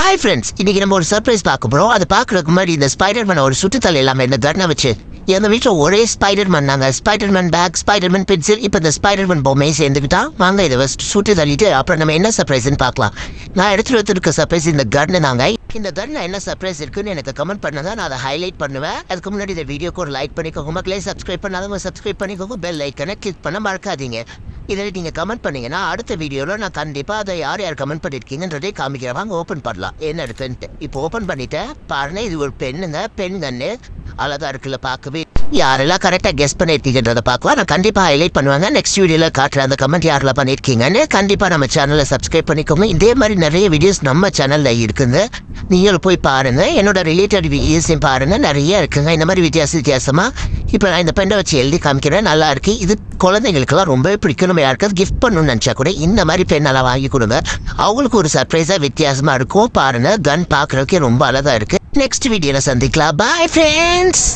Hi friends, இன்னைக்கு நம்ம ஒரு சர்ப்ரைஸ் பார்க்க போகிறோம். அதை பார்க்குறதுக்கு முன்னாடி இந்த ஸ்பைடர்மேன் ஒரு சுற்றுத்தலை இல்லாமல் இந்த கர்னை வச்சு எங்கள் வீட்டில் ஒரே ஸ்பைடர்மேன் நாங்கள் ஸ்பைடர்மேன் பேக், ஸ்பைடர்மேன் பென்சில், இப்போ இந்த ஸ்பைடர்மேன் பொம்மையை சேர்ந்துக்கிட்டா வாங்க இதை சுட்டு தள்ளிட்டு அப்புறம் நம்ம என்ன சர்ப்ரைஸ்ன்னு பார்க்கலாம். நான் எடுத்துகிட்டு வச்சிருக்க சர்ப்ரைஸ் இந்த கர்னு. நாங்கள் இந்த கர்னில் என்ன சர்ப்ரைஸ் இருக்குன்னு எனக்கு கமெண்ட் பண்ணதான் நான் அதை ஹைலைட் பண்ணுவேன். அதுக்கு முன்னாடி இந்த வீடியோக்கு ஒரு லைக் பண்ணிக்கோங்க மக்களே. சப்ஸ்கிரைப் பண்ணாதவங்க சப்ஸ்கிரைப் பண்ணிக்கோங்க. பெல் ஐக்கனை கிளிக் பண்ண மறக்காதீங்க. இதில் நீங்கள் கமெண்ட் பண்ணீங்கன்னா அடுத்த வீடியோவில் நான் கண்டிப்பாக அதை யார் யார் கமெண்ட் பண்ணியிருக்கீங்கன்றதே காமிக்கிறேன். வாங்க ஓப்பன் பண்ணலாம் என்ன இருக்குன்ட்டு. இப்போ ஓப்பன் பண்ணிட்டேன் பாருங்க. இது ஒரு பெண்ணுங்க, பெண் கண்ணு அழகாக இருக்குல்ல பார்க்கவே. யாரெல்லாம் கரெக்டாக கெஸ் பண்ணியிருக்கீங்கன்றதை பார்க்கலாம். நான் கண்டிப்பாக ஹைலைட் பண்ணுவாங்க. நெக்ஸ்ட் வீடியோவில் காட்டுற அந்த கமெண்ட் யாரெல்லாம் பண்ணியிருக்கீங்கன்னு கண்டிப்பாக நம்ம சேனலை சப்ஸ்கிரைப் பண்ணிக்கோங்க. இதே மாதிரி நிறைய வீடியோஸ் நம்ம சேனலில் இருக்குங்க, நீங்களும் போய் பாருங்கள். என்னோட ரிலேட்டட் வீடியோஸையும் பாருங்கள், நிறைய இருக்குங்க இந்த மாதிரி வித்தியாசமாக. இப்போ நான் இந்த பெண்ணை வச்சு எழுதி காமிக்கிறேன். நல்லா இருக்கு. இது குழந்தைங்களுக்கெல்லாம் ரொம்ப பிடிக்கும். நம்ம யாருக்காவது கிஃப்ட் பண்ணணும்னு நினச்சா கூட இந்த மாதிரி பெண்ணெல்லாம் வாங்கி கொடுங்க. அவங்களுக்கு ஒரு சர்ப்ரைஸாக வித்தியாசமாக இருக்கும். பாருங்கள், கன் பார்க்குறதுக்கே ரொம்ப அழகாக இருக்குது. நெக்ஸ்ட் வீடியோவில் சந்திக்கலாம். Bye friends.